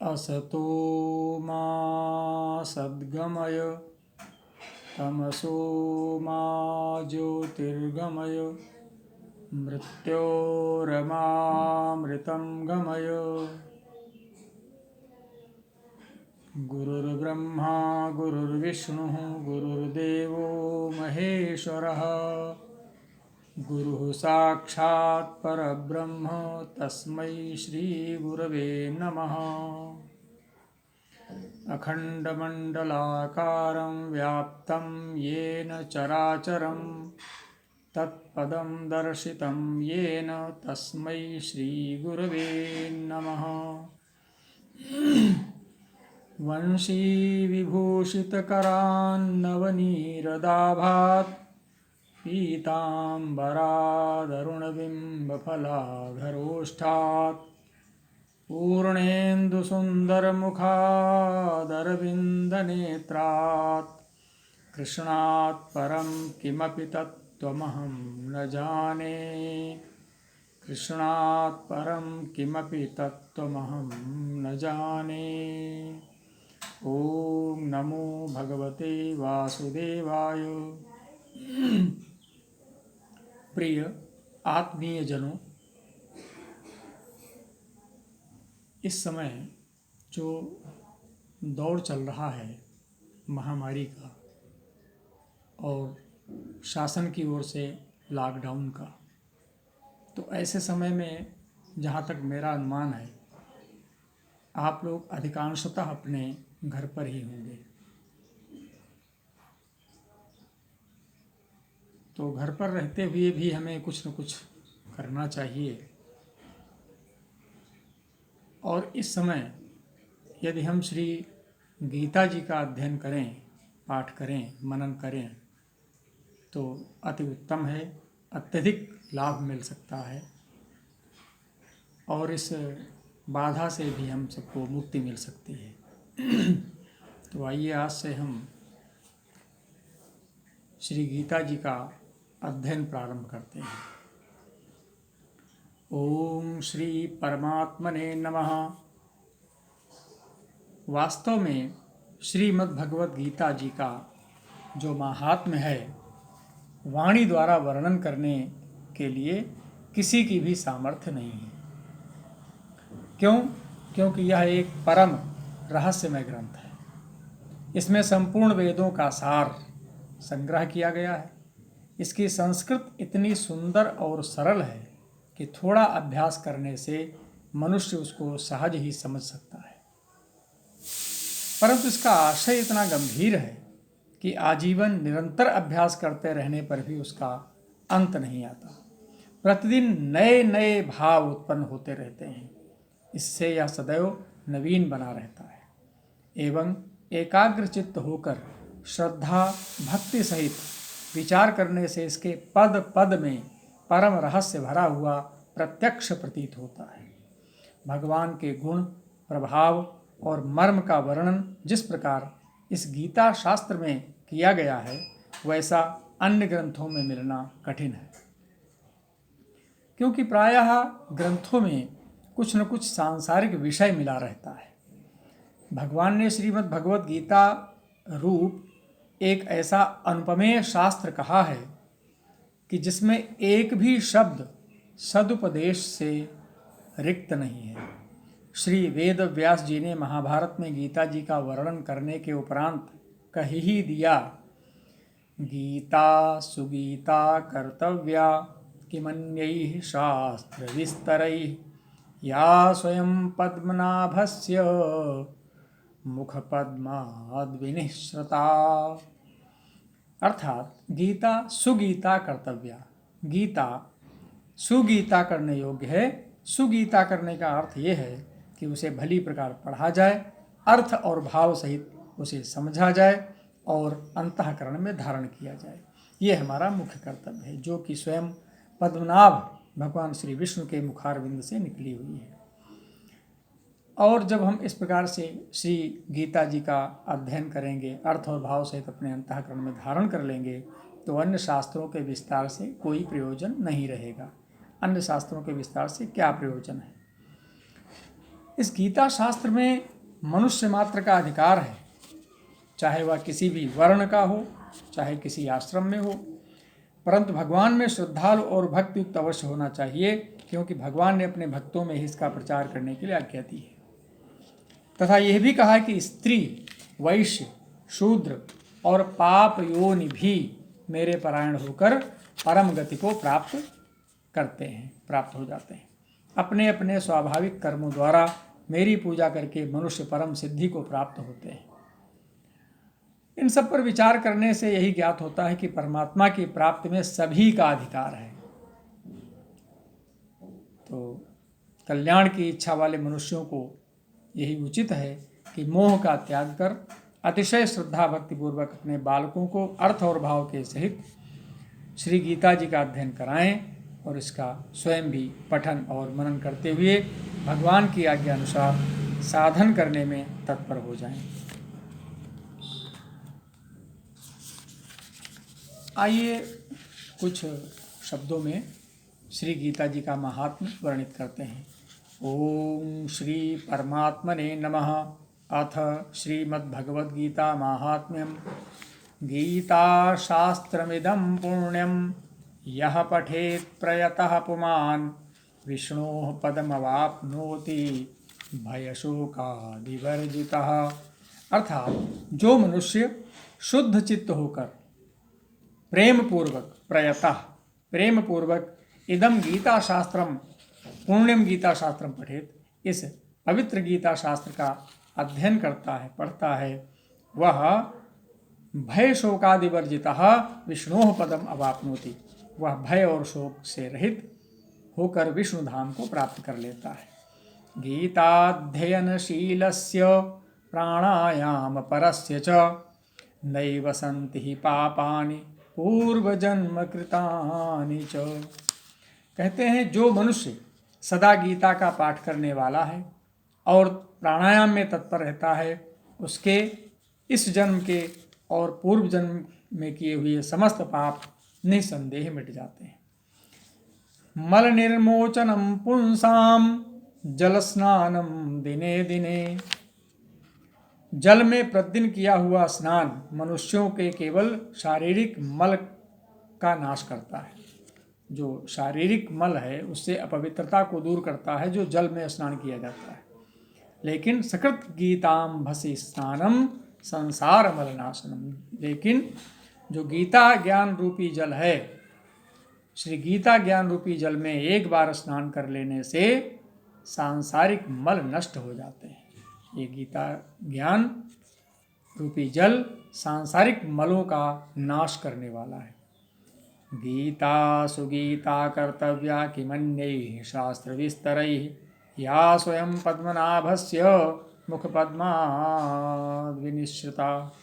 असतो मा सद्गमय तमसो मा ज्योतिर्गमय मृत्योरमामृतं गमय। गुरुर्ब्रह्मा गुरुर्विष्णुः गुरुर्देवो महेश्वरः गुरुः साक्षात् परब्रह्म तस्मै श्रीगुरवे नमः। अखण्डमण्डलाकारं व्याप्तं येन चराचरं तत्पदं दर्शितं येन तस्मै श्रीगुरवे नमः। वंशीविभूषितकरान्नवनीरदाभात् पीताम्बरादरुणबिम्बफलाधरोष्ठात् पूर्णेन्दुसुन्दरमुखादरविन्दनेत्रात् कृष्णात् परं किमपि तत्त्वमहं न जाने। कृष्णात् परं किमपि तत्त्वमहं न जाने। ओम नमो भगवते वासुदेवाय। प्रिय आत्मीय जनों, इस समय जो दौर चल रहा है महामारी का और शासन की ओर से लॉकडाउन का, तो ऐसे समय में जहाँ तक मेरा अनुमान है आप लोग अधिकांशतः अपने घर पर ही होंगे। तो घर पर रहते हुए भी हमें कुछ न कुछ करना चाहिए। और इस समय यदि हम श्री गीता जी का अध्ययन करें, पाठ करें, मनन करें तो अति उत्तम है, अत्यधिक लाभ मिल सकता है और इस बाधा से भी हम सबको मुक्ति मिल सकती है। तो आइए आज से हम श्री गीता जी का अध्ययन प्रारंभ करते हैं। ओम श्री परमात्मने नमः। वास्तव में श्रीमद् भगवत गीता जी का जो महात्म्य है वाणी द्वारा वर्णन करने के लिए किसी की भी सामर्थ्य नहीं है। क्यों? क्योंकि यह एक परम रहस्यमय ग्रंथ है। इसमें संपूर्ण वेदों का सार संग्रह किया गया है। इसकी संस्कृत इतनी सुंदर और सरल है कि थोड़ा अभ्यास करने से मनुष्य उसको सहज ही समझ सकता है, परंतु इसका आशय इतना गंभीर है कि आजीवन निरंतर अभ्यास करते रहने पर भी उसका अंत नहीं आता। प्रतिदिन नए नए भाव उत्पन्न होते रहते हैं। इससे यह सदैव नवीन बना रहता है एवं एकाग्र चित्त होकर श्रद्धा भक्ति सहित विचार करने से इसके पद पद में परम रहस्य भरा हुआ प्रत्यक्ष प्रतीत होता है। भगवान के गुण, प्रभाव और मर्म का वर्णन जिस प्रकार इस गीता शास्त्र में किया गया है वैसा अन्य ग्रंथों में मिलना कठिन है, क्योंकि प्रायः ग्रंथों में कुछ न कुछ सांसारिक विषय मिला रहता है। भगवान ने श्रीमद् भगवत गीता रूप एक ऐसा अनुपमेय शास्त्र कहा है कि जिसमें एक भी शब्द सदुपदेश से रिक्त नहीं है। श्री वेद व्यास जी ने महाभारत में गीता जी का वर्णन करने के उपरांत कह ही दिया, गीता सुगीता कर्तव्या किमन्यैः शास्त्र विस्तरैः या स्वयं पद्मनाभस्य मुखपद्माद्विनिश्रता। अर्थात गीता सुगीता कर्तव्या, गीता सुगीता करने योग्य है। सुगीता करने का अर्थ ये है कि उसे भली प्रकार पढ़ा जाए, अर्थ और भाव सहित उसे समझा जाए और अंतःकरण में धारण किया जाए। ये हमारा मुख्य कर्तव्य है, जो कि स्वयं पद्मनाभ भगवान श्री विष्णु के मुखारविंद से निकली हुई है। और जब हम इस प्रकार से श्री गीता जी का अध्ययन करेंगे, अर्थ और भाव सहित अपने अंतःकरण में धारण कर लेंगे, तो अन्य शास्त्रों के विस्तार से कोई प्रयोजन नहीं रहेगा। अन्य शास्त्रों के विस्तार से क्या प्रयोजन है? इस गीता शास्त्र में मनुष्य मात्र का अधिकार है, चाहे वह किसी भी वर्ण का हो, चाहे किसी आश्रम में हो, परंतु भगवान में श्रद्धालु और भक्तियुक्त अवश्य होना चाहिए, क्योंकि भगवान ने अपने भक्तों में ही इसका प्रचार करने के लिए आज्ञा दी है। तथा यह भी कहा है कि स्त्री, वैश्य, शूद्र और पाप योनि भी मेरे परायण होकर परम गति को प्राप्त करते हैं, प्राप्त हो जाते हैं। अपने अपने स्वाभाविक कर्मों द्वारा मेरी पूजा करके मनुष्य परम सिद्धि को प्राप्त होते हैं। इन सब पर विचार करने से यही ज्ञात होता है कि परमात्मा की प्राप्ति में सभी का अधिकार है। तो कल्याण की इच्छा वाले मनुष्यों को यही उचित है कि मोह का त्याग कर अतिशय श्रद्धा भक्ति पूर्वक अपने बालकों को अर्थ और भाव के सहित श्री गीता जी का अध्ययन कराएं और इसका स्वयं भी पठन और मनन करते हुए भगवान की आज्ञा अनुसार साधन करने में तत्पर हो जाएं। आइए कुछ शब्दों में श्री गीता जी का महात्म्य वर्णित करते हैं। ओम श्री परमात्मने नमः। अथ श्रीमद्भगवद्गीता माहात्म्यम। गीता शास्त्रमिदं पुण्यं यः पठेत् प्रयतः पुमान् विष्णोः पदमवाप्नोति भयशोकादिवर्जितः। अर्थात जो मनुष्य शुद्ध चित्त होकर प्रेम पूर्वक इदम गीता शास्त्रम पुण्यम गीता शास्त्रम पठेत, इस पवित्र गीता शास्त्र का अध्ययन करता है, पढ़ता है, वह भय शोकादिवर्जितः विष्णोः पदम अवाप्नोति, वह भय और शोक से रहित होकर विष्णु धाम को प्राप्त कर लेता है। गीताध्ययनशीलस्य प्राणायाम परस्य च नैव सन्ति हि पापानि पूर्वजन्म कृतानि च। कहते हैं जो मनुष्य सदा गीता का पाठ करने वाला है और प्राणायाम में तत्पर रहता है, उसके इस जन्म के और पूर्व जन्म में किए हुए समस्त पाप निसंदेह मिट जाते हैं। मल निर्मोचनम पुंसाम जल स्नानम दिने दिने। जल में प्रतिदिन किया हुआ स्नान मनुष्यों के केवल शारीरिक मल का नाश करता है। जो शारीरिक मल है उससे अपवित्रता को दूर करता है, जो जल में स्नान किया जाता है। लेकिन सकृत गीतांभसि स्नानम संसार मलनाशनम, लेकिन जो गीता ज्ञान रूपी जल है, श्री गीता ज्ञान रूपी जल में एक बार स्नान कर लेने से सांसारिक मल नष्ट हो जाते हैं। ये गीता ज्ञान रूपी जल सांसारिक मलों का नाश करने वाला है। गीता सुगीता कर्तव्या किमन्यैः शास्त्र विस्तरैः या स्वयं पद्मनाभस्य मुख पद्माद् विनिश्रिता।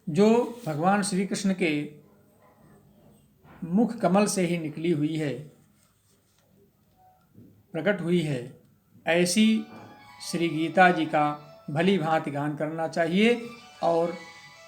जो भगवान श्री कृष्ण के मुख कमल से ही निकली हुई है, प्रकट हुई है, ऐसी श्री गीता जी का भली भांति गान करना चाहिए और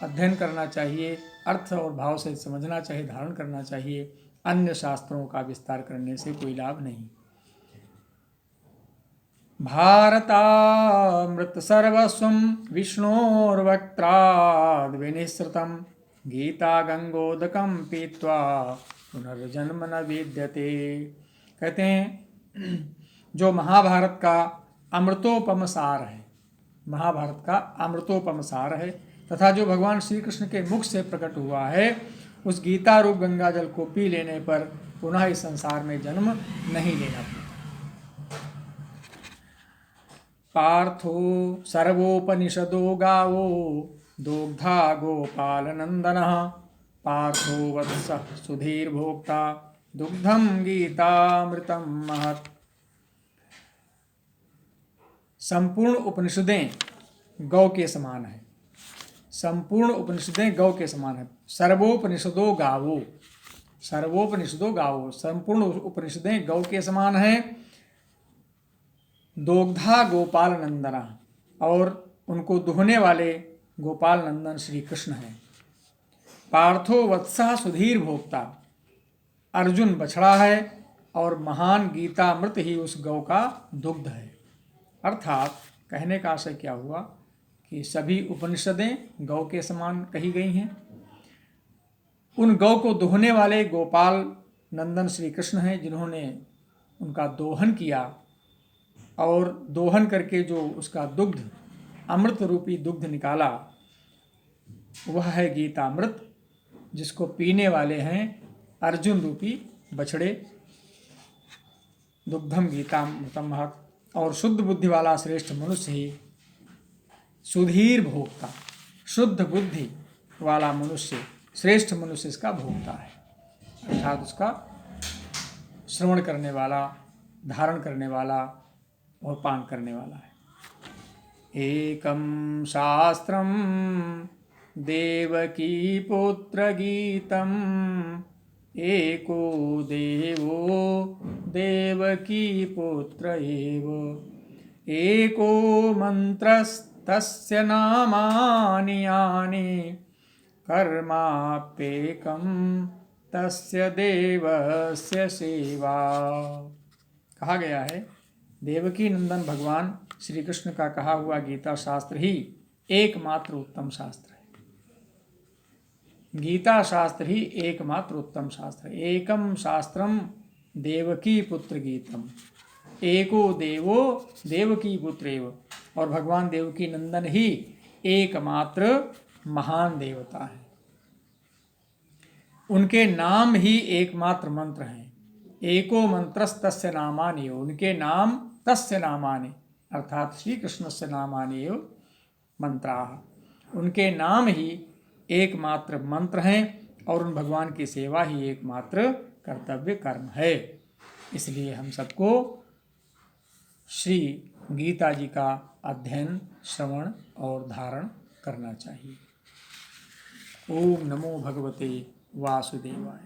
अध्ययन करना चाहिए, अर्थ और भाव से समझना चाहिए, धारण करना चाहिए। अन्य शास्त्रों का विस्तार करने से कोई लाभ नहीं। भारतामृत सर्वस्वं विष्णोर्वक्त्राद् विनिसृतं गीता गंगोदकं पीत्वा पुनर्जन्म न विद्यते। कहते हैं जो महाभारत का अमृतोपम सार है, महाभारत का अमृतोपम सार है, तथा जो भगवान श्री कृष्ण के मुख से प्रकट हुआ है, उस गीता रूप गंगा जल को पी लेने पर पुनः इस संसार में जन्म नहीं लेना पड़ता। पार्थो सर्वोपनिषदो गावो दोग्धा गोपाल नंदनः पार्थो वत्सः सुधीर्भोक्ता दुग्धम गीतामृतम महत्। संपूर्ण उपनिषदें गौ के समान है, संपूर्ण उपनिषदें गौ के समान है। सर्वोपनिषदो गावो, सर्वोपनिषदो गावो, संपूर्ण उपनिषदें गौ के समान हैं। दोग्धा गोपाल नंदना, और उनको दुहने वाले गोपाल नंदन श्री कृष्ण हैं। पार्थो वत्सः सुधीर भोक्ता, अर्जुन बछड़ा है और महान गीतामृत ही उस गौ का दुग्ध है। अर्थात कहने का आशय क्या हुआ कि सभी उपनिषदें गौ के समान कही गई हैं। उन गौ को दोहने वाले गोपाल नंदन श्री कृष्ण हैं, जिन्होंने उनका दोहन किया और दोहन करके जो उसका दुग्ध, अमृत रूपी दुग्ध निकाला, वह है गीतामृत, जिसको पीने वाले हैं अर्जुन रूपी बछड़े। दुग्धम गीतामृतम महत्, और शुद्ध बुद्धि वाला श्रेष्ठ मनुष्य ही सुधीर भोक्ता, शुद्ध बुद्धि वाला मनुष्य, श्रेष्ठ मनुष्य इसका भोक्ता है, अर्थात उसका श्रवण करने वाला, धारण करने वाला और पान करने वाला है। एकम शास्त्रम देवकी पुत्र गीतम, एको देवो देवकी पुत्र एव, एको मंत्रस्तस्य नामानि यानि, कर्माप्येकं तस्य देवस्य सेवा। कहा गया है देवकी नंदन भगवान श्री कृष्ण का कहा हुआ गीता शास्त्र ही एकमात्र उत्तम शास्त्र है। गीता शास्त्र ही एकमात्र उत्तम शास्त्र है। एकम शास्त्रम देवकी पुत्र गीतम, एको देवो देवकी पुत्र एव, और भगवान देवकी नंदन ही एकमात्र महान देवता है। उनके नाम ही एकमात्र मंत्र हैं। एको मंत्रस्तस्य नामानि, उनके नाम तस्य नामानि, अर्थात श्री कृष्णस्य नामानि एव मंत्राः, उनके नाम ही एकमात्र मंत्र हैं और उन भगवान की सेवा ही एकमात्र कर्तव्य कर्म है। इसलिए हम सबको श्री गीता जी का अध्ययन, श्रवण और धारण करना चाहिए। ओम नमो भगवते वासुदेवाय।